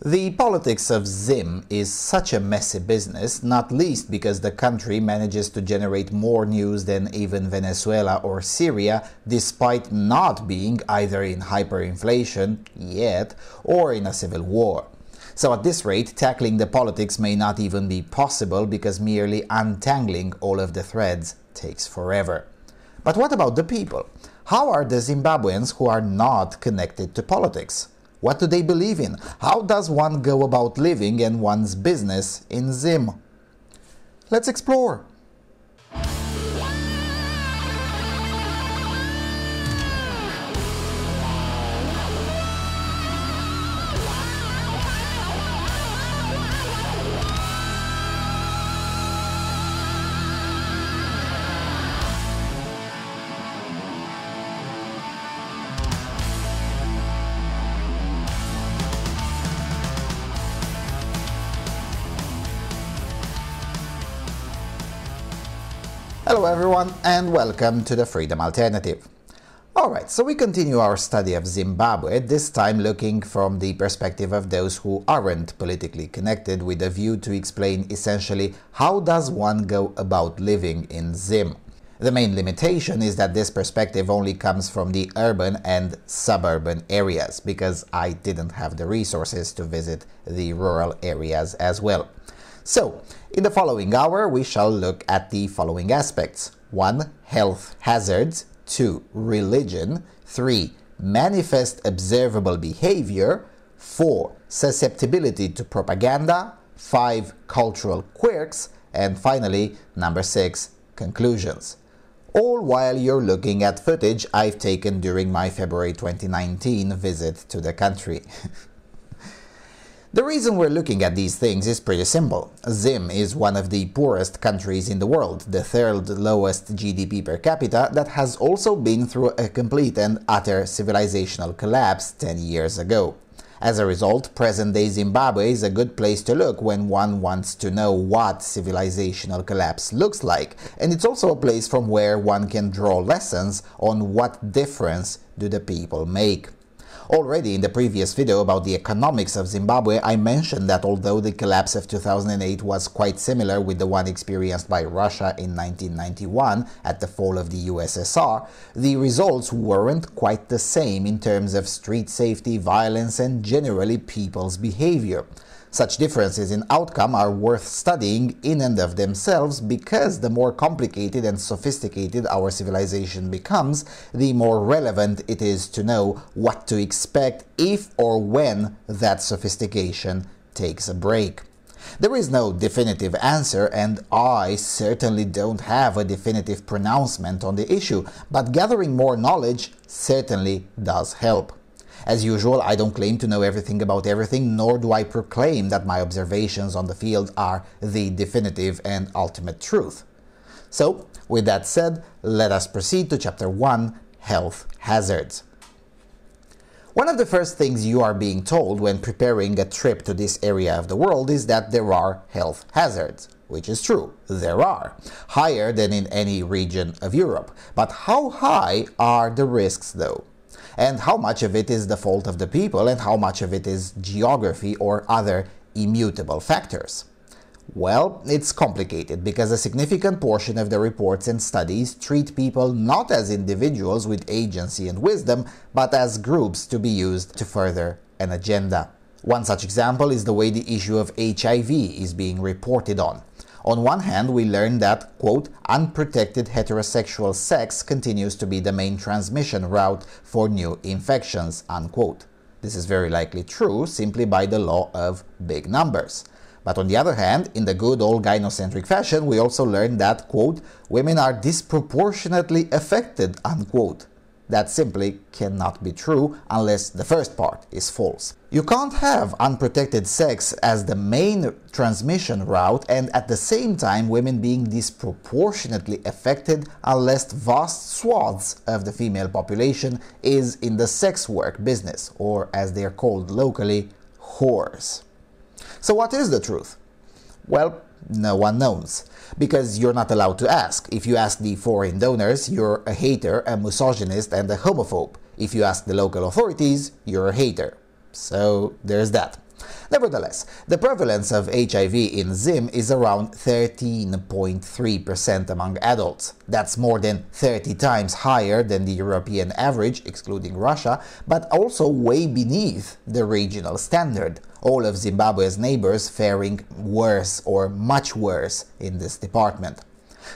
The politics of Zim is such a messy business, not least because the country manages to generate more news than even Venezuela or Syria, despite not being either in hyperinflation yet or in a civil war. So at this rate, tackling the politics may not even be possible because merely untangling all of the threads takes forever. But what about the people? How are the Zimbabweans who are not connected to politics? What do they believe in? How does one go about living and one's business in Zim? Let's explore! Hello everyone and welcome to the Freedom Alternative. Alright, so we continue our study of Zimbabwe, this time looking from the perspective of those who aren't politically connected, with a view to explain essentially how does one go about living in Zim. The main limitation is that this perspective only comes from the urban and suburban areas, because I didn't have the resources to visit the rural areas as well. So, in the following hour, we shall look at the following aspects. 1. Health hazards. 2. Religion. 3. Manifest observable behavior. 4. Susceptibility to propaganda. 5. Cultural quirks. And finally, number 6. Conclusions. All while you're looking at footage I've taken during my February 2019 visit to the country. The reason we're looking at these things is pretty simple. Zim is one of the poorest countries in the world, the third lowest GDP per capita, that has also been through a complete and utter civilizational collapse 10 years ago. As a result, present-day Zimbabwe is a good place to look when one wants to know what civilizational collapse looks like, and it's also a place from where one can draw lessons on what difference do the people make. Already in the previous video about the economics of Zimbabwe, I mentioned that although the collapse of 2008 was quite similar with the one experienced by Russia in 1991 at the fall of the USSR, the results weren't quite the same in terms of street safety, violence, and generally people's behavior. Such differences in outcome are worth studying in and of themselves, because the more complicated and sophisticated our civilization becomes, the more relevant it is to know what to expect if or when that sophistication takes a break. There is no definitive answer, and I certainly don't have a definitive pronouncement on the issue, but gathering more knowledge certainly does help. As usual, I don't claim to know everything about everything, nor do I proclaim that my observations on the field are the definitive and ultimate truth. So, with that said, let us proceed to Chapter 1, Health Hazards. One of the first things you are being told when preparing a trip to this area of the world is that there are health hazards. Which is true, there are. Higher than in any region of Europe. But how high are the risks though? And how much of it is the fault of the people, and how much of it is geography or other immutable factors? Well, it's complicated, because a significant portion of the reports and studies treat people not as individuals with agency and wisdom, but as groups to be used to further an agenda. One such example is the way the issue of HIV is being reported on. On one hand, we learn that, quote, unprotected heterosexual sex continues to be the main transmission route for new infections, unquote. This is very likely true simply by the law of big numbers. But on the other hand, in the good old gynocentric fashion, we also learn that, quote, women are disproportionately affected, unquote. That simply cannot be true unless the first part is false. You can't have unprotected sex as the main transmission route and at the same time women being disproportionately affected unless vast swaths of the female population is in the sex work business, or as they are called locally, whores. So what is the truth? Well, no one knows, because you're not allowed to ask. If you ask the foreign donors, you're a hater, a misogynist, and a homophobe. If you ask the local authorities, you're a hater. So there's that. Nevertheless, the prevalence of HIV in Zim is around 13.3% among adults. That's more than 30 times higher than the European average, excluding Russia, but also way beneath the regional standard. All of Zimbabwe's neighbors faring worse or much worse in this department.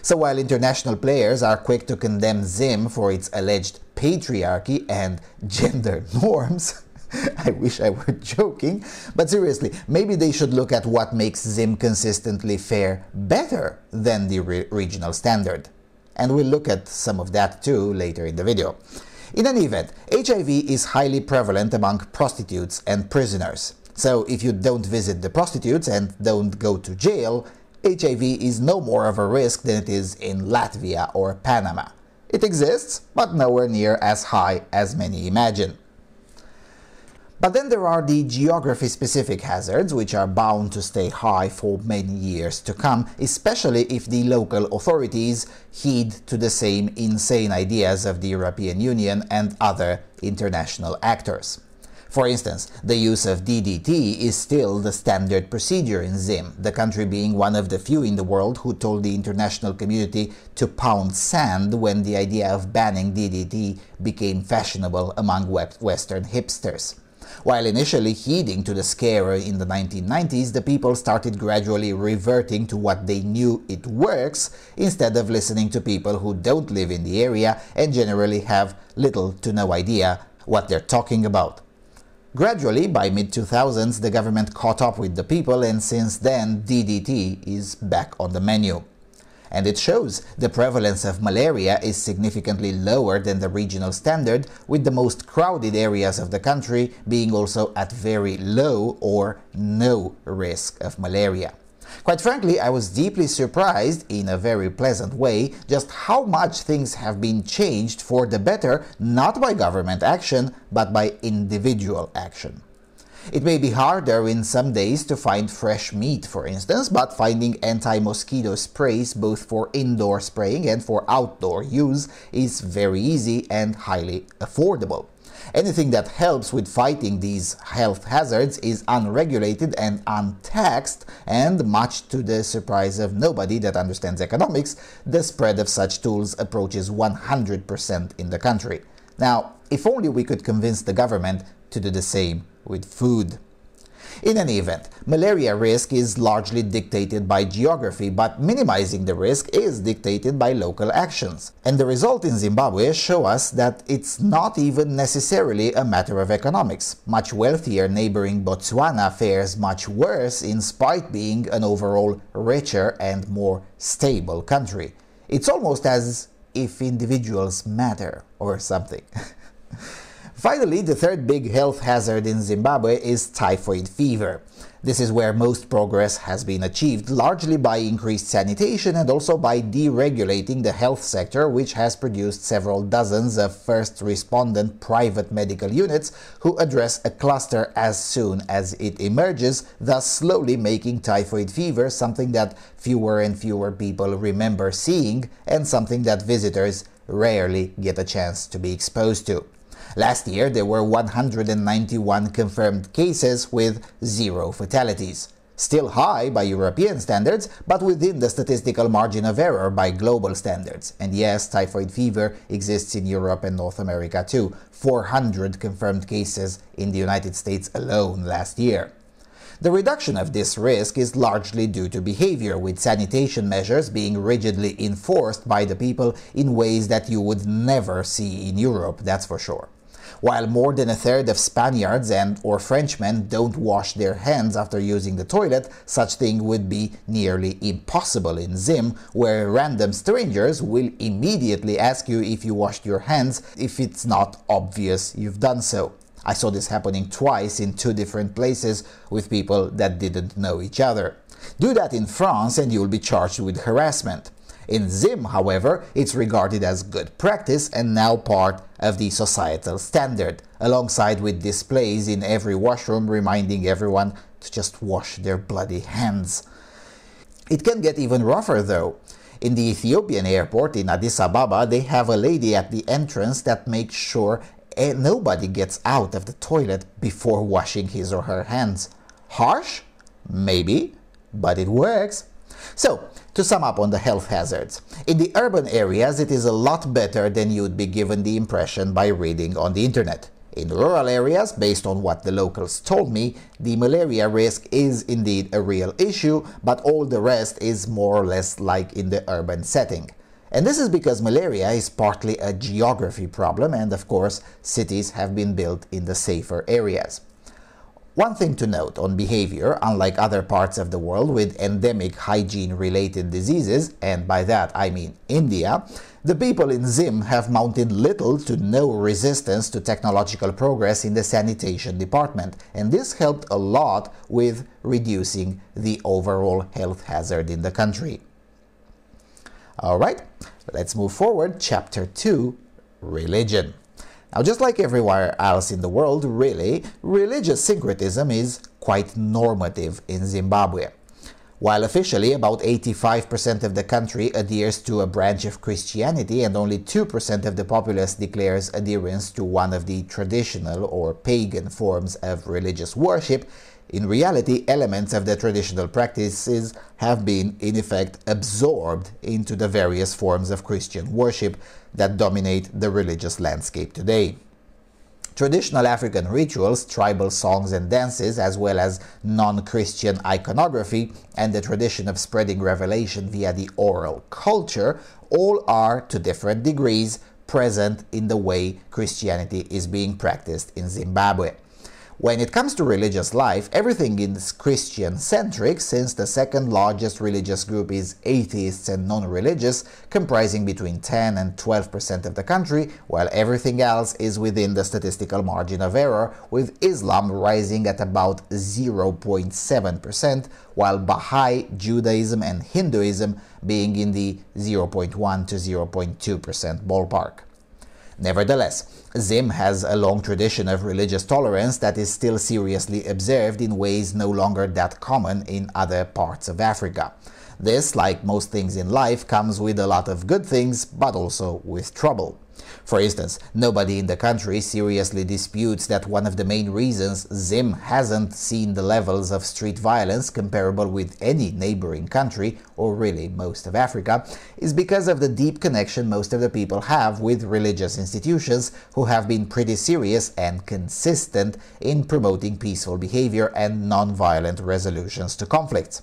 So while international players are quick to condemn Zim for its alleged patriarchy and gender norms, I wish I were joking, but seriously, maybe they should look at what makes Zim consistently fare better than the regional standard. And we'll look at some of that too later in the video. In any event, HIV is highly prevalent among prostitutes and prisoners. So if you don't visit the prostitutes and don't go to jail, HIV is no more of a risk than it is in Latvia or Panama. It exists, but nowhere near as high as many imagine. But then there are the geography-specific hazards, which are bound to stay high for many years to come, especially if the local authorities heed to the same insane ideas of the European Union and other international actors. For instance, the use of DDT is still the standard procedure in Zim, the country being one of the few in the world who told the international community to pound sand when the idea of banning DDT became fashionable among Western hipsters. While initially heeding to the scare in the 1990s, the people started gradually reverting to what they knew it works, instead of listening to people who don't live in the area and generally have little to no idea what they're talking about. Gradually, by mid-2000s, the government caught up with the people, and since then DDT is back on the menu. And it shows. The prevalence of malaria is significantly lower than the regional standard, with the most crowded areas of the country being also at very low or no risk of malaria. Quite frankly, I was deeply surprised, in a very pleasant way, just how much things have been changed for the better, not by government action, but by individual action. It may be harder in some days to find fresh meat, for instance, but finding anti-mosquito sprays both for indoor spraying and for outdoor use is very easy and highly affordable. Anything that helps with fighting these health hazards is unregulated and untaxed, and much to the surprise of nobody that understands economics, the spread of such tools approaches 100% in the country. Now, if only we could convince the government to do the same with food. In any event, malaria risk is largely dictated by geography, but minimizing the risk is dictated by local actions. And the result in Zimbabwe show us that it's not even necessarily a matter of economics. Much wealthier neighboring Botswana fares much worse in spite being an overall richer and more stable country. It's almost as if individuals matter or something. Finally, the third big health hazard in Zimbabwe is typhoid fever. This is where most progress has been achieved, largely by increased sanitation and also by deregulating the health sector, which has produced several dozens of first respondent private medical units who address a cluster as soon as it emerges, thus slowly making typhoid fever something that fewer and fewer people remember seeing and something that visitors rarely get a chance to be exposed to. Last year, there were 191 confirmed cases with 0 fatalities. Still high by European standards, but within the statistical margin of error by global standards. And yes, typhoid fever exists in Europe and North America too. 400 confirmed cases in the United States alone last year. The reduction of this risk is largely due to behavior, with sanitation measures being rigidly enforced by the people in ways that you would never see in Europe, that's for sure. While more than a third of Spaniards or Frenchmen don't wash their hands after using the toilet, such thing would be nearly impossible in Zim, where random strangers will immediately ask you if you washed your hands if it's not obvious you've done so. I saw this happening twice in 2 different places with people that didn't know each other. Do that in France and you'll be charged with harassment. In Zim, however, it's regarded as good practice and now part of the societal standard, alongside with displays in every washroom reminding everyone to just wash their bloody hands. It can get even rougher though. In the Ethiopian airport in Addis Ababa, they have a lady at the entrance that makes sure nobody gets out of the toilet before washing his or her hands. Harsh? Maybe, but it works. So, to sum up on the health hazards, in the urban areas it is a lot better than you'd be given the impression by reading on the internet. In rural areas, based on what the locals told me, the malaria risk is indeed a real issue, but all the rest is more or less like in the urban setting. And this is because malaria is partly a geography problem, and of course, cities have been built in the safer areas. One thing to note on behavior, unlike other parts of the world with endemic hygiene-related diseases, and by that I mean India, the people in Zim have mounted little to no resistance to technological progress in the sanitation department, and this helped a lot with reducing the overall health hazard in the country. Alright, let's move forward. Chapter 2, Religion. Now, just like everywhere else in the world, really, religious syncretism is quite normative in Zimbabwe. While officially about 85% of the country adheres to a branch of Christianity and only 2% of the populace declares adherence to one of the traditional or pagan forms of religious worship, in reality, elements of the traditional practices have been, in effect, absorbed into the various forms of Christian worship that dominate the religious landscape today. Traditional African rituals, tribal songs and dances, as well as non-Christian iconography and the tradition of spreading revelation via the oral culture, all are, to different degrees, present in the way Christianity is being practiced in Zimbabwe. When it comes to religious life, everything is Christian-centric, since the second largest religious group is atheists and non-religious, comprising between 10 and 12% of the country, while everything else is within the statistical margin of error, with Islam rising at about 0.7%, while Baha'i, Judaism and Hinduism being in the 0.1 to 0.2% ballpark. Nevertheless, Zim has a long tradition of religious tolerance that is still seriously observed in ways no longer that common in other parts of Africa. This, like most things in life, comes with a lot of good things, but also with trouble. For instance, nobody in the country seriously disputes that one of the main reasons Zim hasn't seen the levels of street violence comparable with any neighboring country, or really most of Africa, is because of the deep connection most of the people have with religious institutions who have been pretty serious and consistent in promoting peaceful behavior and non-violent resolutions to conflicts.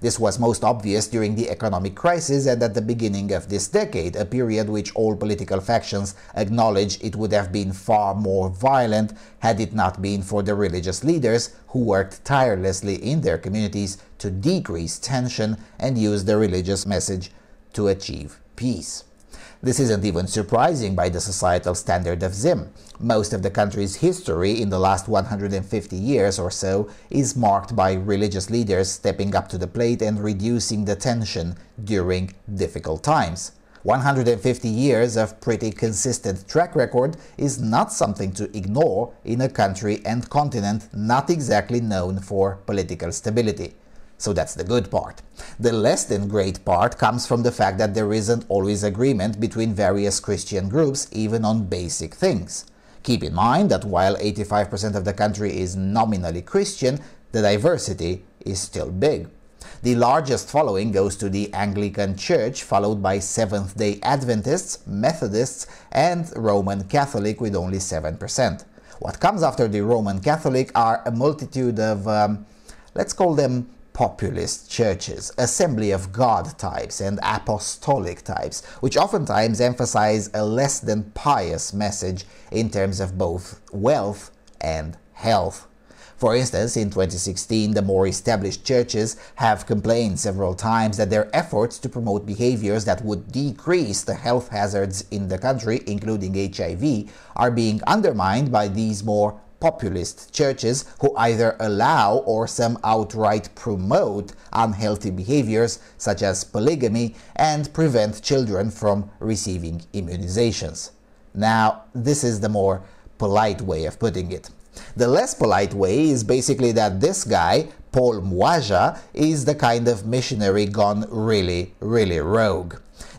This was most obvious during the economic crisis and at the beginning of this decade, a period which all political factions acknowledge it would have been far more violent had it not been for the religious leaders who worked tirelessly in their communities to decrease tension and use the religious message to achieve peace. This isn't even surprising by the societal standard of Zim. Most of the country's history in the last 150 years or so is marked by religious leaders stepping up to the plate and reducing the tension during difficult times. 150 years of pretty consistent track record is not something to ignore in a country and continent not exactly known for political stability. So that's the good part. The less than great part comes from the fact that there isn't always agreement between various Christian groups, even on basic things. Keep in mind that while 85% of the country is nominally Christian, the diversity is still big. The largest following goes to the Anglican Church, followed by Seventh-day Adventists, Methodists, and Roman Catholic with only 7%. What comes after the Roman Catholic are a multitude of, let's call them populist churches, Assembly of God types, and apostolic types, which oftentimes emphasize a less than pious message in terms of both wealth and health. For instance, in 2016, the more established churches have complained several times that their efforts to promote behaviors that would decrease the health hazards in the country, including HIV, are being undermined by these more populist churches who either allow or some outright promote unhealthy behaviors such as polygamy and prevent children from receiving immunizations. Now, this is the more polite way of putting it. The less polite way is basically that this guy, Paul Mwaja, is the kind of missionary gone really rogue.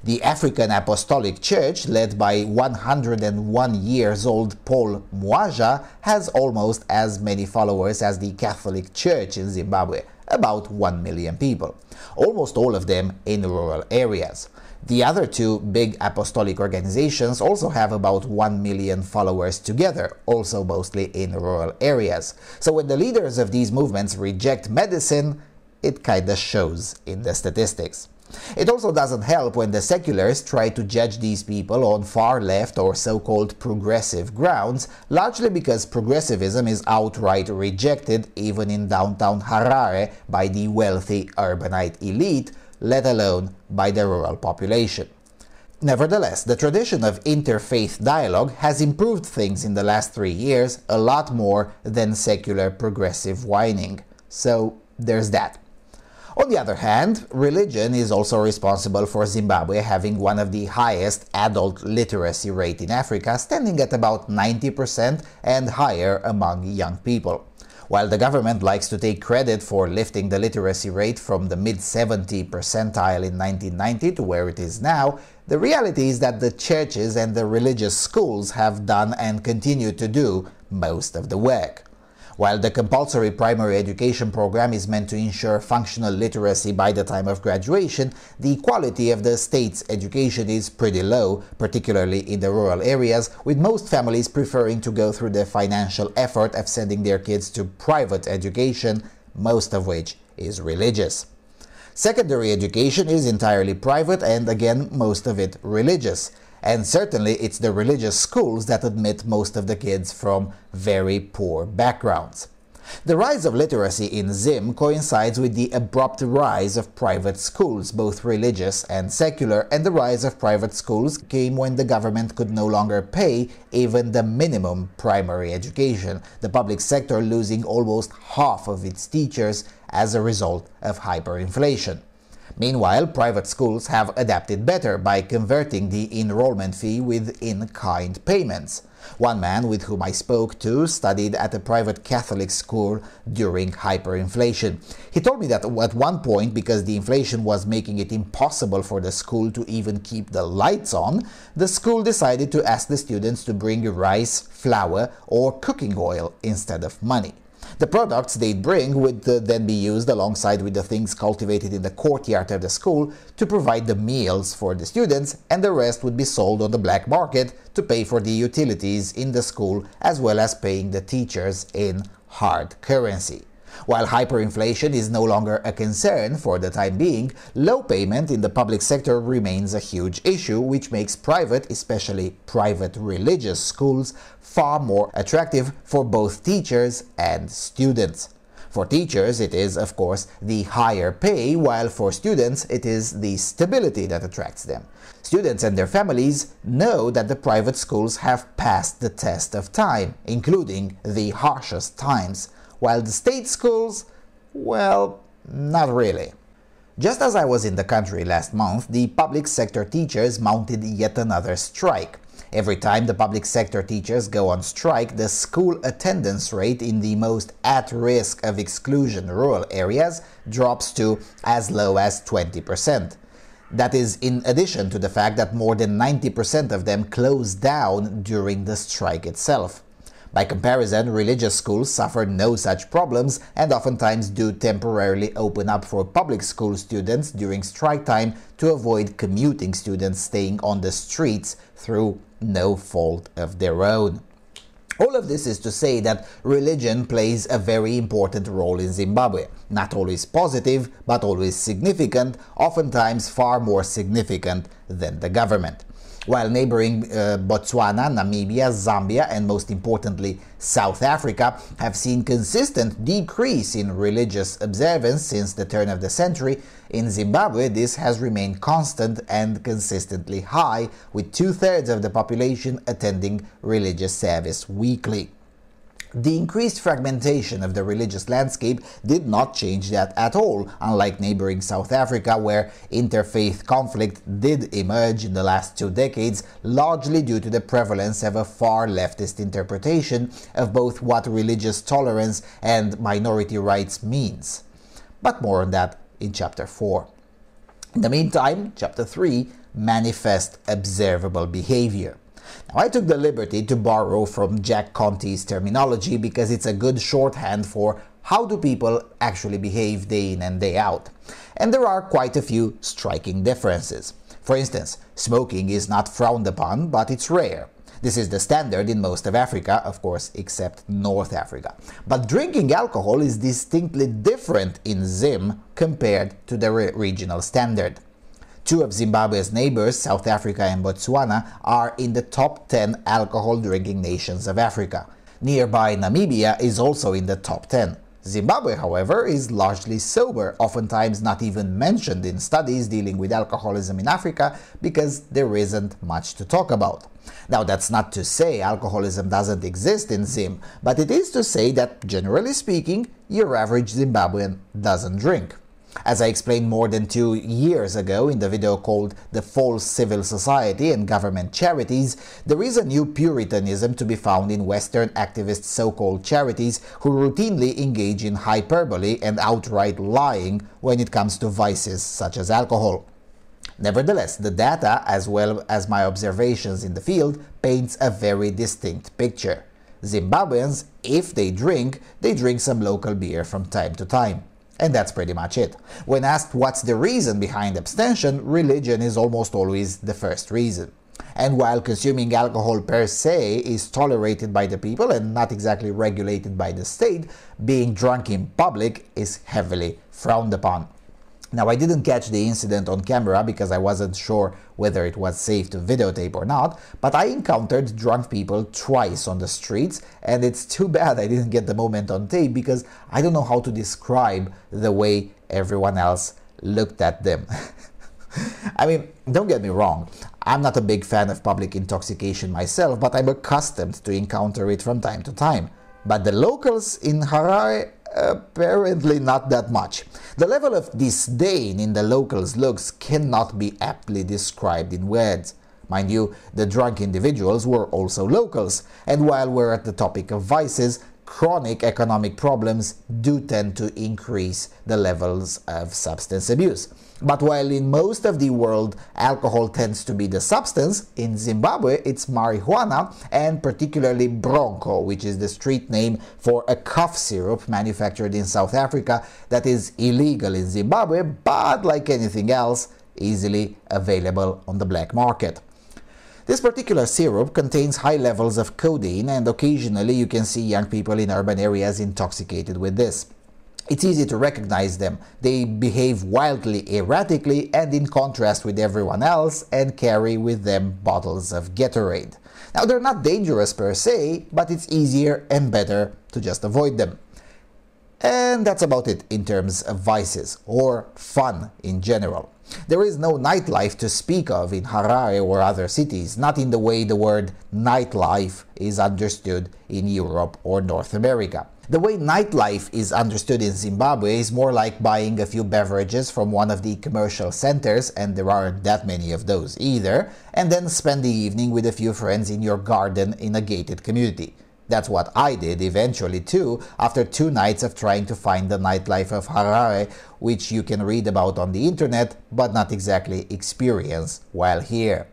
The African Apostolic Church, led by 101-year-old Paul Mwaja, has almost as many followers as the Catholic Church in Zimbabwe, about 1 million people, almost all of them in rural areas. The other two big apostolic organizations also have about 1 million followers together, also mostly in rural areas. So when the leaders of these movements reject medicine, it kinda shows in the statistics. It also doesn't help when the seculars try to judge these people on far-left or so-called progressive grounds, largely because progressivism is outright rejected even in downtown Harare by the wealthy urbanite elite, let alone by the rural population. Nevertheless, the tradition of interfaith dialogue has improved things in the last 3 years a lot more than secular progressive whining. So there's that. On the other hand, religion is also responsible for Zimbabwe having one of the highest adult literacy rate in Africa, standing at about 90% and higher among young people. While the government likes to take credit for lifting the literacy rate from the mid-70 percentile in 1990 to where it is now, the reality is that the churches and the religious schools have done and continue to do most of the work. While the compulsory primary education program is meant to ensure functional literacy by the time of graduation, the quality of the state's education is pretty low, particularly in the rural areas, with most families preferring to go through the financial effort of sending their kids to private education, most of which is religious. Secondary education is entirely private and, again, most of it religious. And certainly it's the religious schools that admit most of the kids from very poor backgrounds. The rise of literacy in Zim coincides with the abrupt rise of private schools, both religious and secular, and the rise of private schools came when the government could no longer pay even the minimum primary education, the public sector losing almost half of its teachers as a result of hyperinflation. Meanwhile, private schools have adapted better by converting the enrollment fee with in-kind payments. One man with whom I spoke to studied at a private Catholic school during hyperinflation. He told me that at one point, because the inflation was making it impossible for the school to even keep the lights on, the school decided to ask the students to bring rice, flour, or cooking oil instead of money. The products they'd bring would then be used alongside with the things cultivated in the courtyard of the school to provide the meals for the students, and the rest would be sold on the black market to pay for the utilities in the school as well as paying the teachers in hard currency. While hyperinflation is no longer a concern for the time being, low payment in the public sector remains a huge issue, which makes private, especially private religious schools, far more attractive for both teachers and students. For teachers, it is, of course, the higher pay, while for students, it is the stability that attracts them. Students and their families know that the private schools have passed the test of time, including the harshest times, while the state schools, well, not really. Just as I was in the country last month, the public sector teachers mounted yet another strike. Every time the public sector teachers go on strike, the school attendance rate in the most at risk of exclusion rural areas drops to as low as 20%. That is in addition to the fact that more than 90% of them closed down during the strike itself. By comparison, religious schools suffer no such problems and oftentimes do temporarily open up for public school students during strike time to avoid commuting students staying on the streets through no fault of their own. All of this is to say that religion plays a very important role in Zimbabwe. Not always positive, but always significant, oftentimes far more significant than the government. While neighboring Botswana, Namibia, Zambia, and most importantly South Africa have seen consistent decrease in religious observance since the turn of the century, in Zimbabwe this has remained constant and consistently high, with 2/3 of the population attending religious service weekly. The increased fragmentation of the religious landscape did not change that at all, unlike neighboring South Africa, where interfaith conflict did emerge in the last 2 decades, largely due to the prevalence of a far leftist interpretation of both what religious tolerance and minority rights means. But more on that in Chapter 4. In the meantime, Chapter 3, Manifest Observable Behavior. Now, I took the liberty to borrow from Jack Conte's terminology because it's a good shorthand for how do people actually behave day in and day out. And there are quite a few striking differences. For instance, smoking is not frowned upon, but it's rare. This is the standard in most of Africa, of course, except North Africa. But drinking alcohol is distinctly different in Zim compared to the regional standard. Two of Zimbabwe's neighbors, South Africa and Botswana, are in the top 10 alcohol-drinking nations of Africa. Nearby Namibia is also in the top 10. Zimbabwe, however, is largely sober, oftentimes not even mentioned in studies dealing with alcoholism in Africa because there isn't much to talk about. Now, that's not to say alcoholism doesn't exist in Zim, but it is to say that, generally speaking, your average Zimbabwean doesn't drink. As I explained more than 2 years ago in the video called The False Civil Society and Government Charities, there is a new puritanism to be found in Western activist so-called charities who routinely engage in hyperbole and outright lying when it comes to vices such as alcohol. Nevertheless, the data, as well as my observations in the field, paints a very distinct picture. Zimbabweans, if they drink some local beer from time to time. And that's pretty much it. When asked what's the reason behind abstention, religion is almost always the first reason. And while consuming alcohol per se is tolerated by the people and not exactly regulated by the state, being drunk in public is heavily frowned upon. Now, I didn't catch the incident on camera because I wasn't sure whether it was safe to videotape or not, but I encountered drunk people twice on the streets, and it's too bad I didn't get the moment on tape because I don't know how to describe the way everyone else looked at them. I mean, don't get me wrong, I'm not a big fan of public intoxication myself, but I'm accustomed to encounter it from time to time. But the locals in Harare, apparently not that much. The level of disdain in the locals' looks cannot be aptly described in words. Mind you, the drunk individuals were also locals, and while we're at the topic of vices, chronic economic problems do tend to increase the levels of substance abuse. But while in most of the world alcohol tends to be the substance, in Zimbabwe it's marijuana, and particularly bronco, which is the street name for a cough syrup manufactured in South Africa that is illegal in Zimbabwe, but like anything else, easily available on the black market. This particular syrup contains high levels of codeine, and occasionally you can see young people in urban areas intoxicated with this. It's easy to recognize them. They behave wildly erratically and in contrast with everyone else and carry with them bottles of Gatorade. Now, they're not dangerous per se, but it's easier and better to just avoid them. And that's about it in terms of vices, or fun in general. There is no nightlife to speak of in Harare or other cities, not in the way the word nightlife is understood in Europe or North America. The way nightlife is understood in Zimbabwe is more like buying a few beverages from one of the commercial centers, and there aren't that many of those either, and then spend the evening with a few friends in your garden in a gated community. That's what I did eventually too, after 2 nights of trying to find the nightlife of Harare, which you can read about on the internet, but not exactly experience while here.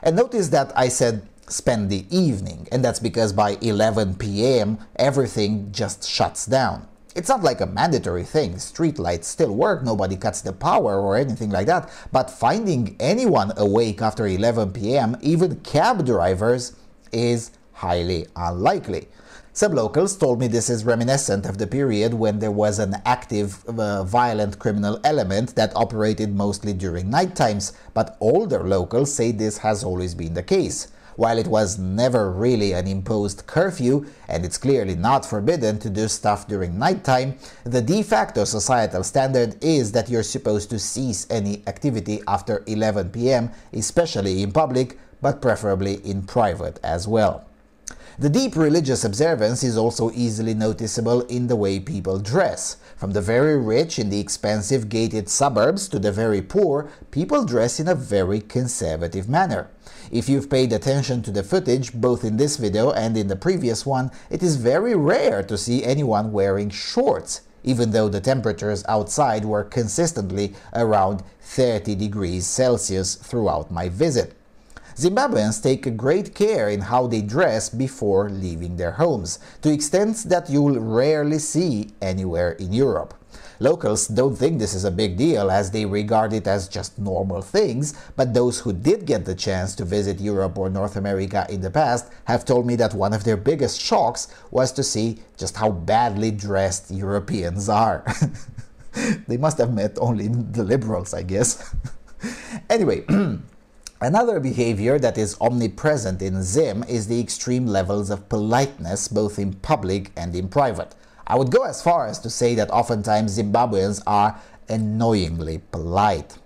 And notice that I said spend the evening, and that's because by 11 p.m. everything just shuts down. It's not like a mandatory thing, streetlights still work, nobody cuts the power or anything like that, but finding anyone awake after 11 p.m., even cab drivers, is highly unlikely. Some locals told me this is reminiscent of the period when there was an active violent criminal element that operated mostly during night times, but older locals say this has always been the case. While it was never really an imposed curfew, and it's clearly not forbidden to do stuff during nighttime, the de facto societal standard is that you're supposed to cease any activity after 11 p.m., especially in public, but preferably in private as well. The deep religious observance is also easily noticeable in the way people dress. From the very rich in the expensive gated suburbs to the very poor, people dress in a very conservative manner. If you've paid attention to the footage, both in this video and in the previous one, it is very rare to see anyone wearing shorts. even though the temperatures outside were consistently around 30 degrees Celsius throughout my visit. Zimbabweans take great care in how they dress before leaving their homes, to extents that you'll rarely see anywhere in Europe. Locals don't think this is a big deal as they regard it as just normal things, but those who did get the chance to visit Europe or North America in the past have told me that one of their biggest shocks was to see just how badly dressed Europeans are. They must have met only the liberals, I guess. Anyway, another behavior that is omnipresent in Zim is the extreme levels of politeness both in public and in private. I would go as far as to say that oftentimes Zimbabweans are annoyingly polite.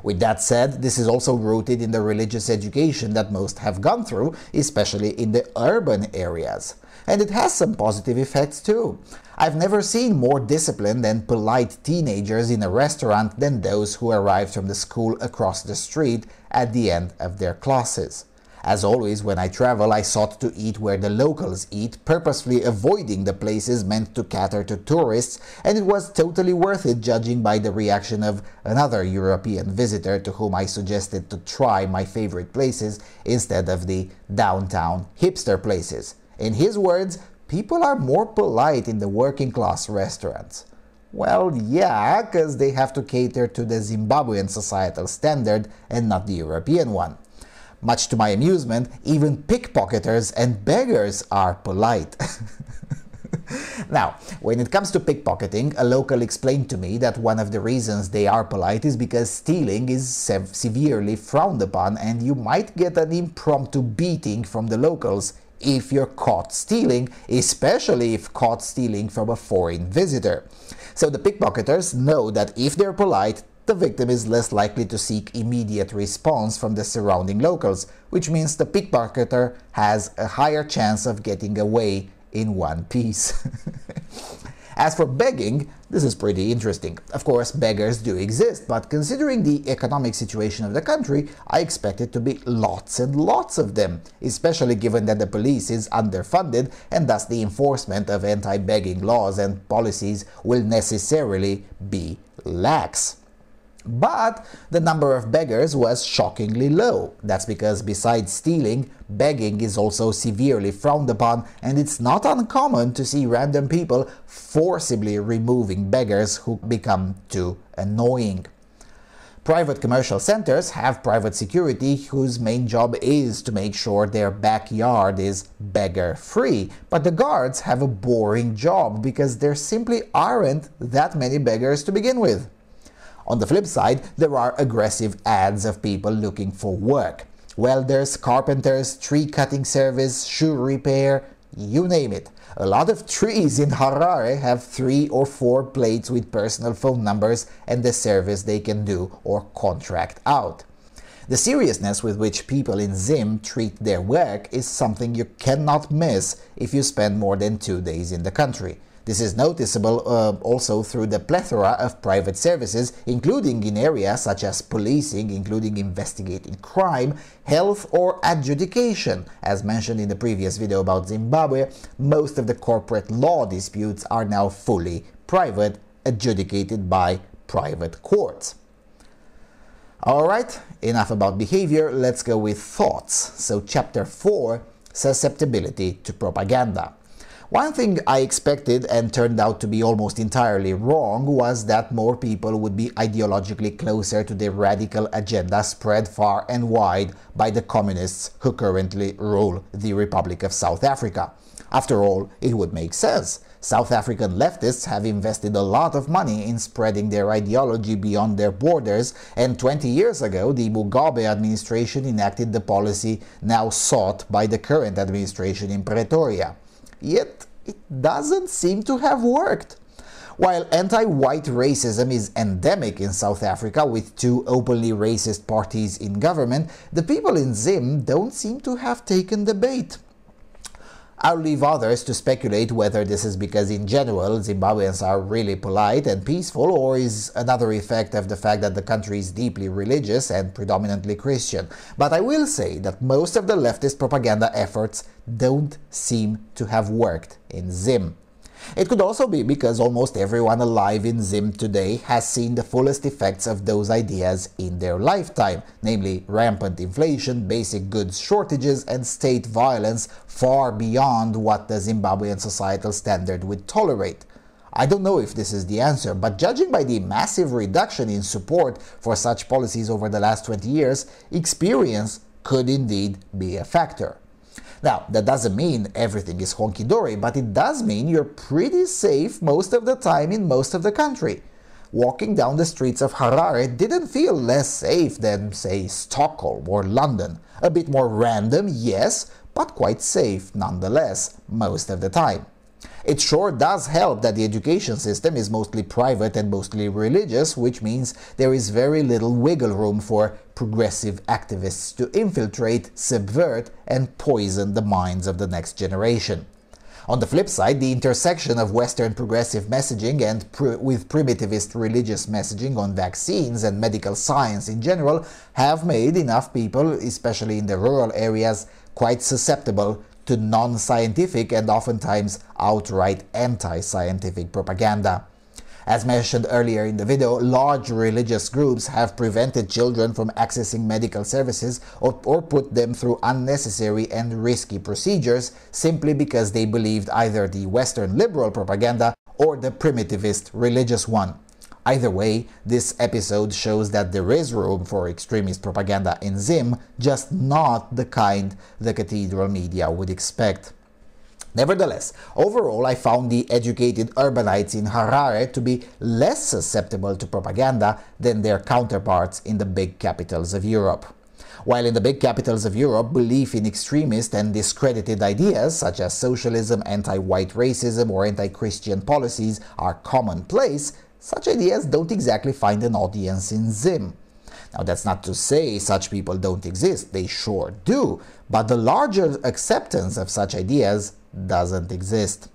With that said, this is also rooted in the religious education that most have gone through, especially in the urban areas. And it has some positive effects too. I've never seen more disciplined and polite teenagers in a restaurant than those who arrived from the school across the street at the end of their classes. As always, when I travel, I sought to eat where the locals eat, purposefully avoiding the places meant to cater to tourists, and it was totally worth it judging by the reaction of another European visitor to whom I suggested to try my favorite places instead of the downtown hipster places. In his words, people are more polite in the working class restaurants. Well, yeah, because they have to cater to the Zimbabwean societal standard and not the European one. Much to my amusement, even pickpocketers and beggars are polite. Now, when it comes to pickpocketing, a local explained to me that one of the reasons they are polite is because stealing is severely frowned upon and you might get an impromptu beating from the locals if you're caught stealing, especially if caught stealing from a foreign visitor. So the pickpocketers know that if they're polite, the victim is less likely to seek immediate response from the surrounding locals, which means the pickpocketer has a higher chance of getting away in one piece. As for begging, this is pretty interesting. Of course, beggars do exist, but considering the economic situation of the country, I expect it to be lots and lots of them, especially given that the police is underfunded and thus the enforcement of anti-begging laws and policies will necessarily be lax. But the number of beggars was shockingly low. That's because besides stealing, begging is also severely frowned upon, and it's not uncommon to see random people forcibly removing beggars who become too annoying. Private commercial centers have private security whose main job is to make sure their backyard is beggar-free, but the guards have a boring job because there simply aren't that many beggars to begin with. On the flip side, there are aggressive ads of people looking for work. Welders, carpenters, tree cutting service, shoe repair, you name it. A lot of trees in Harare have 3 or 4 plates with personal phone numbers and the service they can do or contract out. The seriousness with which people in Zim treat their work is something you cannot miss if you spend more than 2 days in the country. This is noticeable also through the plethora of private services, including in areas such as policing, including investigating crime, health or adjudication. As mentioned in the previous video about Zimbabwe, most of the corporate law disputes are now fully private, adjudicated by private courts. Alright, enough about behavior, let's go with thoughts. So chapter 4, Susceptibility to Propaganda. One thing I expected and turned out to be almost entirely wrong was that more people would be ideologically closer to the radical agenda spread far and wide by the communists who currently rule the Republic of South Africa. After all, it would make sense. South African leftists have invested a lot of money in spreading their ideology beyond their borders, and 20 years ago the Mugabe administration enacted the policy now sought by the current administration in Pretoria. Yet, it doesn't seem to have worked. While anti-white racism is endemic in South Africa with 2 openly racist parties in government, the people in Zim don't seem to have taken the bait. I'll leave others to speculate whether this is because in general Zimbabweans are really polite and peaceful, or is another effect of the fact that the country is deeply religious and predominantly Christian. But I will say that most of the leftist propaganda efforts don't seem to have worked in Zim. It could also be because almost everyone alive in Zim today has seen the fullest effects of those ideas in their lifetime, namely rampant inflation, basic goods shortages, and state violence far beyond what the Zimbabwean societal standard would tolerate. I don't know if this is the answer, but judging by the massive reduction in support for such policies over the last 20 years, experience could indeed be a factor. Now, that doesn't mean everything is honky-dory, but it does mean you're pretty safe most of the time in most of the country. Walking down the streets of Harare didn't feel less safe than, say, Stockholm or London. A bit more random, yes, but quite safe nonetheless, most of the time. It sure does help that the education system is mostly private and mostly religious, which means there is very little wiggle room for progressive activists to infiltrate, subvert, and poison the minds of the next generation. On the flip side, the intersection of Western progressive messaging and with primitivist religious messaging on vaccines and medical science in general have made enough people, especially in the rural areas, quite susceptible to non-scientific and oftentimes outright anti-scientific propaganda. As mentioned earlier in the video, large religious groups have prevented children from accessing medical services or put them through unnecessary and risky procedures simply because they believed either the Western liberal propaganda or the primitivist religious one. Either way, this episode shows that there is room for extremist propaganda in Zim, just not the kind the cathedral media would expect. Nevertheless, overall I found the educated urbanites in Harare to be less susceptible to propaganda than their counterparts in the big capitals of Europe. While in the big capitals of Europe, belief in extremist and discredited ideas such as socialism, anti-white racism, or anti-Christian policies are commonplace, such ideas don't exactly find an audience in Zim. Now, that's not to say such people don't exist, they sure do, but the larger acceptance of such ideas doesn't exist.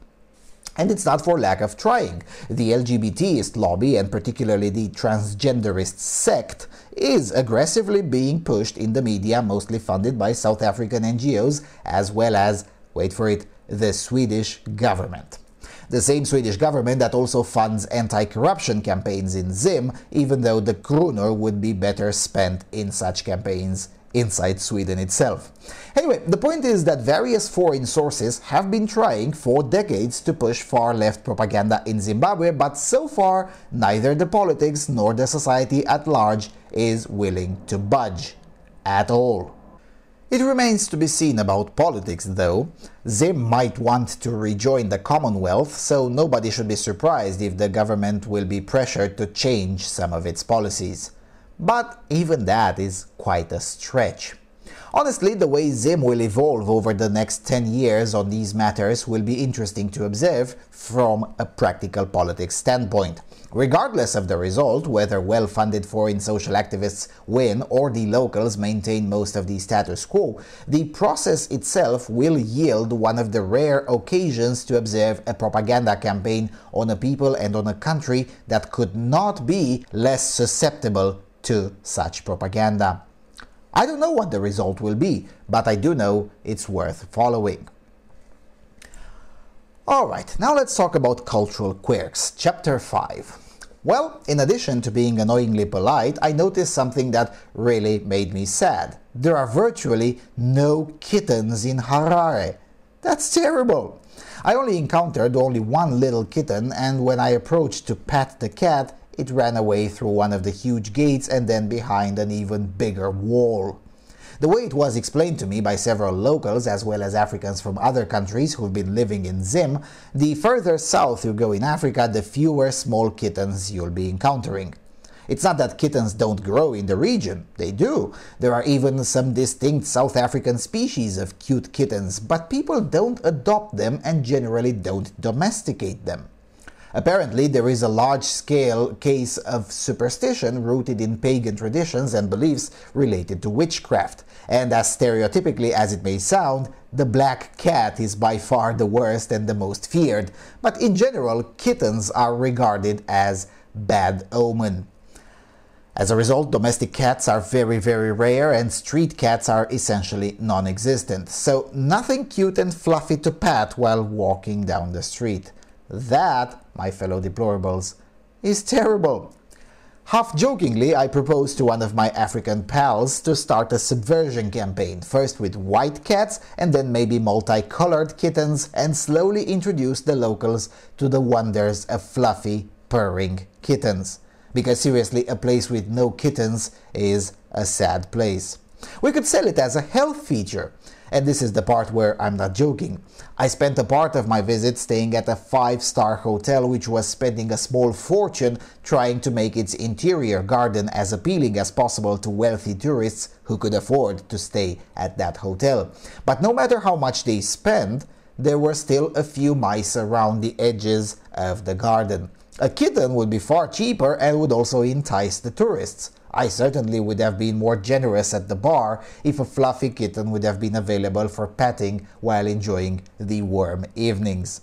And it's not for lack of trying. The LGBTist lobby, and particularly the transgenderist sect, is aggressively being pushed in the media, mostly funded by South African NGOs, as well as, wait for it, the Swedish government. The same Swedish government that also funds anti-corruption campaigns in Zim, even though the kronor would be better spent in such campaigns inside Sweden itself. Anyway, the point is that various foreign sources have been trying for decades to push far-left propaganda in Zimbabwe, but so far neither the politics nor the society at large is willing to budge at all. It remains to be seen about politics, though. Zim might want to rejoin the Commonwealth, so nobody should be surprised if the government will be pressured to change some of its policies. But even that is quite a stretch. Honestly, the way Zim will evolve over the next 10 years on these matters will be interesting to observe from a practical politics standpoint. Regardless of the result, whether well-funded foreign social activists win or the locals maintain most of the status quo, the process itself will yield one of the rare occasions to observe a propaganda campaign on a people and on a country that could not be less susceptible to such propaganda. I don't know what the result will be, but I do know it's worth following. Alright, now let's talk about cultural quirks, Chapter 5. Well, in addition to being annoyingly polite, I noticed something that really made me sad. There are virtually no kittens in Harare. That's terrible! I only encountered one little kitten, and when I approached to pat the cat, it ran away through one of the huge gates and then behind an even bigger wall. The way it was explained to me by several locals as well as Africans from other countries who've been living in Zim, the further south you go in Africa, the fewer small kittens you'll be encountering. It's not that kittens don't grow in the region, they do. There are even some distinct South African species of cute kittens, but people don't adopt them and generally don't domesticate them. Apparently, there is a large-scale case of superstition rooted in pagan traditions and beliefs related to witchcraft. And as stereotypically as it may sound, the black cat is by far the worst and the most feared. But in general, kittens are regarded as bad omen. As a result, domestic cats are very, very rare and street cats are essentially non-existent. So nothing cute and fluffy to pat while walking down the street. That, my fellow deplorables, is terrible. Half-jokingly, I proposed to one of my African pals to start a subversion campaign, first with white cats and then maybe multicolored kittens, and slowly introduce the locals to the wonders of fluffy, purring kittens. Because seriously, a place with no kittens is a sad place. We could sell it as a health feature. And this is the part where I'm not joking. I spent a part of my visit staying at a 5-star hotel which was spending a small fortune trying to make its interior garden as appealing as possible to wealthy tourists who could afford to stay at that hotel. But no matter how much they spent, there were still a few mice around the edges of the garden. A kitten would be far cheaper and would also entice the tourists. I certainly would have been more generous at the bar if a fluffy kitten would have been available for petting while enjoying the warm evenings.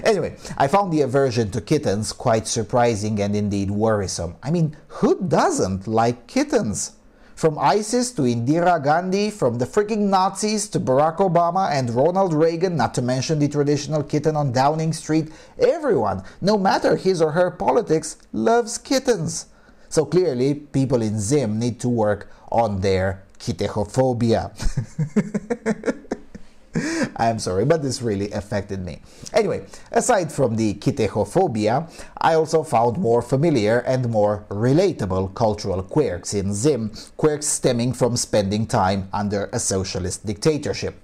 Anyway, I found the aversion to kittens quite surprising and indeed worrisome. I mean, who doesn't like kittens? From ISIS to Indira Gandhi, from the freaking Nazis to Barack Obama and Ronald Reagan, not to mention the traditional kitten on Downing Street, everyone, no matter his or her politics, loves kittens. So clearly, people in Zim need to work on their kitehophobia. I'm sorry, but this really affected me. Anyway, aside from the kitehophobia, I also found more familiar and more relatable cultural quirks in Zim, quirks stemming from spending time under a socialist dictatorship.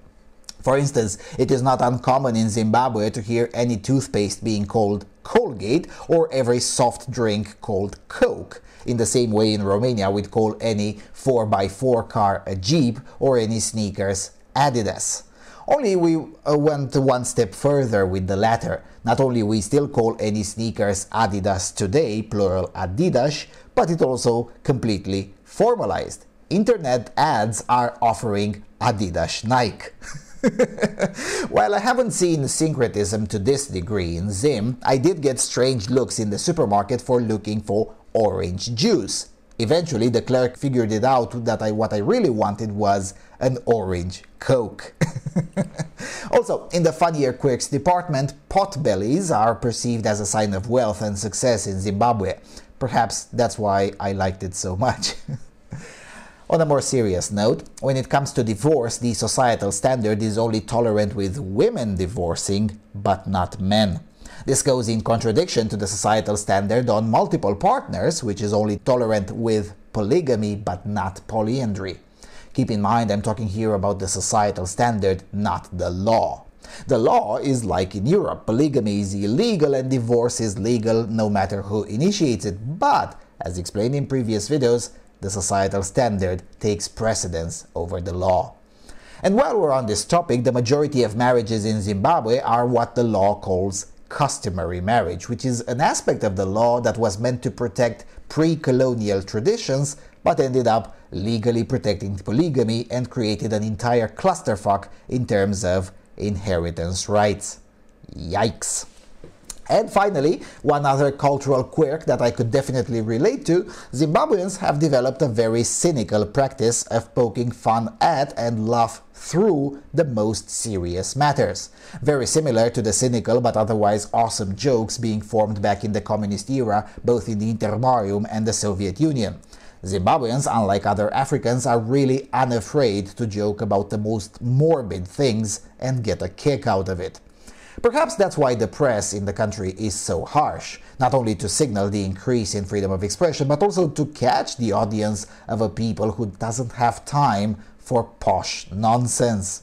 For instance, it is not uncommon in Zimbabwe to hear any toothpaste being called Colgate or every soft drink called Coke. In the same way in Romania we'd call any 4x4 car a Jeep or any sneakers Adidas. Only we went one step further with the latter. Not only we still call any sneakers Adidas today, plural Adidas, but it also completely formalized. Internet ads are offering Adidas Nike. While I haven't seen syncretism to this degree in Zim, I did get strange looks in the supermarket for looking for orange juice. Eventually, the clerk figured it out that what I really wanted was an orange Coke. Also, in the funnier quirks department, potbellies are perceived as a sign of wealth and success in Zimbabwe. Perhaps that's why I liked it so much. On a more serious note, when it comes to divorce, the societal standard is only tolerant with women divorcing, but not men. This goes in contradiction to the societal standard on multiple partners, which is only tolerant with polygamy, but not polyandry. Keep in mind, I'm talking here about the societal standard, not the law. The law is like in Europe. Polygamy is illegal and divorce is legal no matter who initiates it. But, as explained in previous videos, the societal standard takes precedence over the law. And while we're on this topic, the majority of marriages in Zimbabwe are what the law calls customary marriage, which is an aspect of the law that was meant to protect pre-colonial traditions, but ended up legally protecting polygamy and created an entire clusterfuck in terms of inheritance rights. Yikes! And finally, one other cultural quirk that I could definitely relate to, Zimbabweans have developed a very cynical practice of poking fun at and laugh through the most serious matters. Very similar to the cynical but otherwise awesome jokes being formed back in the communist era, both in the Intermarium and the Soviet Union. Zimbabweans, unlike other Africans, are really unafraid to joke about the most morbid things and get a kick out of it. Perhaps that's why the press in the country is so harsh, not only to signal the increase in freedom of expression, but also to catch the audience of a people who doesn't have time for posh nonsense.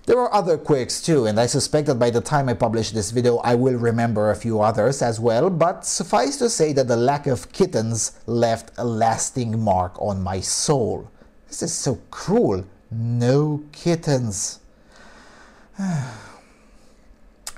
There are other quirks too, and I suspect that by the time I publish this video I will remember a few others as well, but suffice to say that the lack of kittens left a lasting mark on my soul. This is so cruel. No kittens.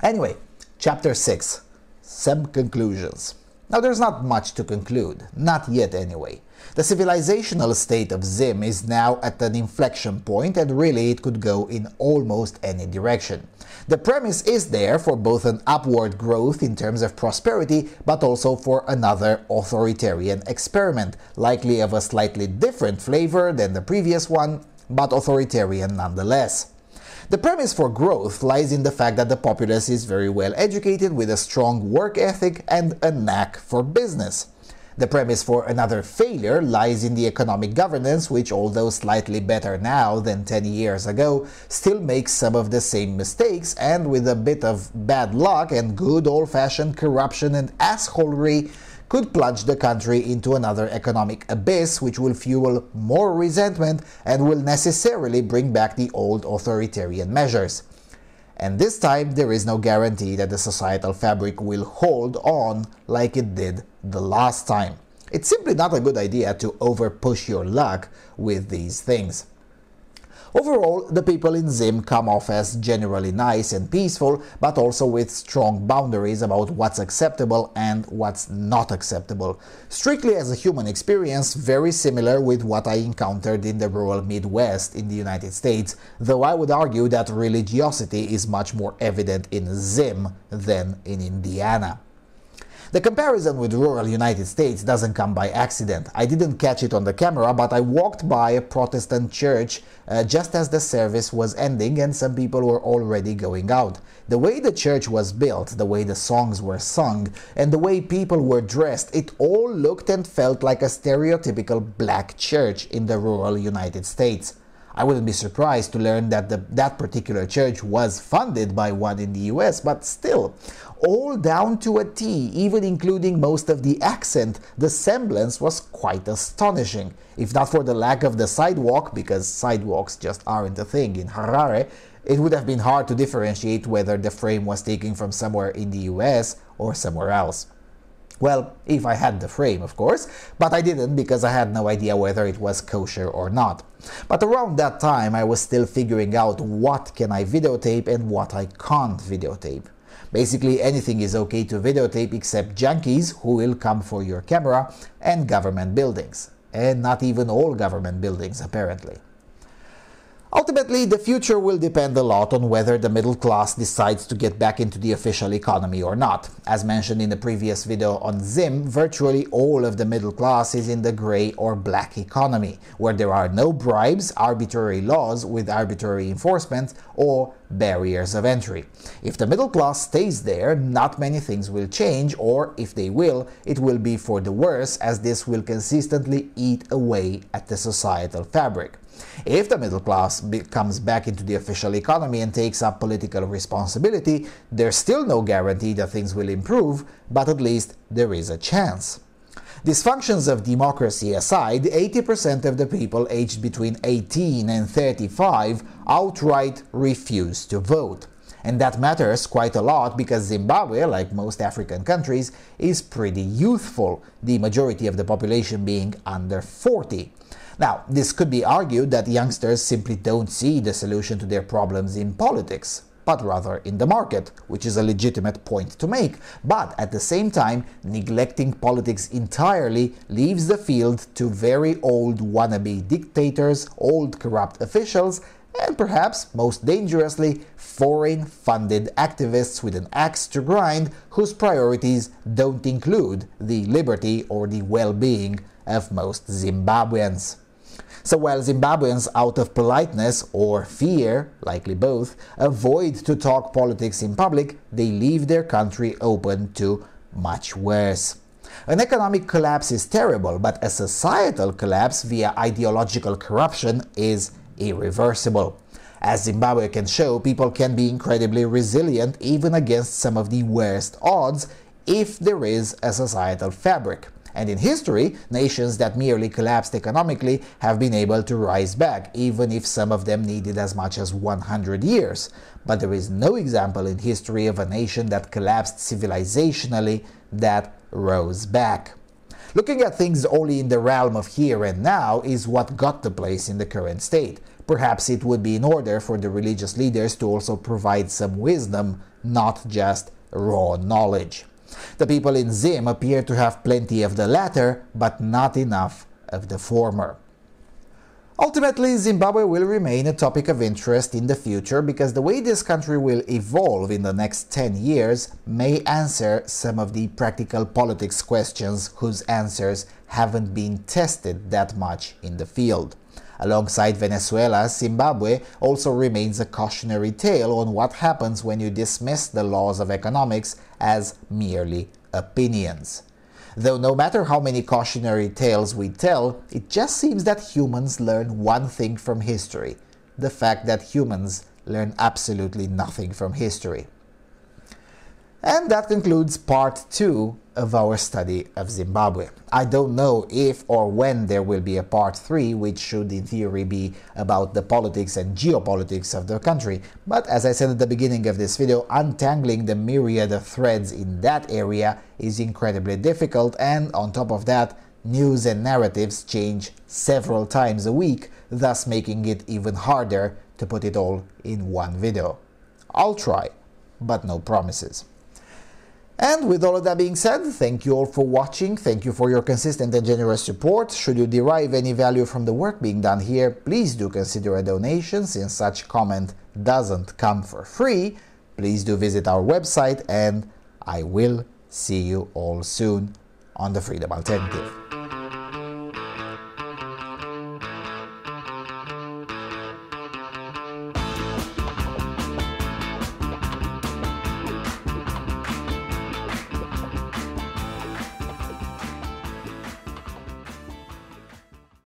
Anyway, Chapter 6. Some conclusions. Now there's not much to conclude, not yet anyway. The civilizational state of Zim is now at an inflection point and really it could go in almost any direction. The premise is there for both an upward growth in terms of prosperity, but also for another authoritarian experiment, likely of a slightly different flavor than the previous one, but authoritarian nonetheless. The premise for growth lies in the fact that the populace is very well educated with a strong work ethic and a knack for business. The premise for another failure lies in the economic governance, which, although slightly better now than 10 years ago, still makes some of the same mistakes, and with a bit of bad luck and good old-fashioned corruption and assholery, could plunge the country into another economic abyss which will fuel more resentment and will necessarily bring back the old authoritarian measures. And this time, there is no guarantee that the societal fabric will hold on like it did the last time. It's simply not a good idea to over-push your luck with these things. Overall, the people in Zim come off as generally nice and peaceful, but also with strong boundaries about what's acceptable and what's not acceptable. Strictly as a human experience, very similar with what I encountered in the rural Midwest in the United States, though I would argue that religiosity is much more evident in Zim than in Indiana. The comparison with rural United States doesn't come by accident. I didn't catch it on the camera, but I walked by a Protestant church just as the service was ending and some people were already going out. The way the church was built, the way the songs were sung, and the way people were dressed, it all looked and felt like a stereotypical black church in the rural United States. I wouldn't be surprised to learn that that particular church was funded by one in the US, but still, all down to a T, even including most of the accent, the semblance was quite astonishing. If not for the lack of the sidewalk, because sidewalks just aren't a thing in Harare, it would have been hard to differentiate whether the frame was taken from somewhere in the US or somewhere else. Well, if I had the frame, of course, but I didn't because I had no idea whether it was kosher or not. But around that time, I was still figuring out what can I videotape and what I can't videotape. Basically, anything is okay to videotape except junkies who will come for your camera and government buildings. And not even all government buildings, apparently. Ultimately, the future will depend a lot on whether the middle class decides to get back into the official economy or not. As mentioned in the previous video on Zim, virtually all of the middle class is in the gray or black economy, where there are no bribes, arbitrary laws with arbitrary enforcement, or barriers of entry. If the middle class stays there, not many things will change, or if they will, it will be for the worse, as this will consistently eat away at the societal fabric. If the middle class comes back into the official economy and takes up political responsibility, there's still no guarantee that things will improve, but at least there is a chance. Dysfunctions of democracy aside, 80% of the people aged between 18 and 35 outright refuse to vote. And that matters quite a lot because Zimbabwe, like most African countries, is pretty youthful, the majority of the population being under 40. Now, this could be argued that youngsters simply don't see the solution to their problems in politics, but rather in the market, which is a legitimate point to make. But at the same time, neglecting politics entirely leaves the field to very old wannabe dictators, old corrupt officials, and perhaps, most dangerously, foreign-funded activists with an axe to grind whose priorities don't include the liberty or the well-being of most Zimbabweans. So while Zimbabweans, out of politeness or fear, likely both, avoid to talk politics in public, they leave their country open to much worse. An economic collapse is terrible, but a societal collapse via ideological corruption is irreversible. As Zimbabwe can show, people can be incredibly resilient even against some of the worst odds if there is a societal fabric. And in history, nations that merely collapsed economically have been able to rise back, even if some of them needed as much as 100 years. But there is no example in history of a nation that collapsed civilizationally that rose back. Looking at things only in the realm of here and now is what got the place in the current state. Perhaps it would be in order for the religious leaders to also provide some wisdom, not just raw knowledge. The people in Zim appear to have plenty of the latter, but not enough of the former. Ultimately, Zimbabwe will remain a topic of interest in the future because the way this country will evolve in the next 10 years may answer some of the practical politics questions whose answers haven't been tested that much in the field. Alongside Venezuela, Zimbabwe also remains a cautionary tale on what happens when you dismiss the laws of economics as merely opinions. Though no matter how many cautionary tales we tell, it just seems that humans learn one thing from history: the fact that humans learn absolutely nothing from history. And that concludes part 2 of our study of Zimbabwe. I don't know if or when there will be a part 3, which should in theory be about the politics and geopolitics of the country, but as I said at the beginning of this video, untangling the myriad of threads in that area is incredibly difficult, and on top of that, news and narratives change several times a week, thus making it even harder to put it all in one video. I'll try, but no promises. And with all of that being said, thank you all for watching, thank you for your consistent and generous support. Should you derive any value from the work being done here, please do consider a donation, since such comment doesn't come for free. Please do visit our website, and I will see you all soon on the Freedom Alternative.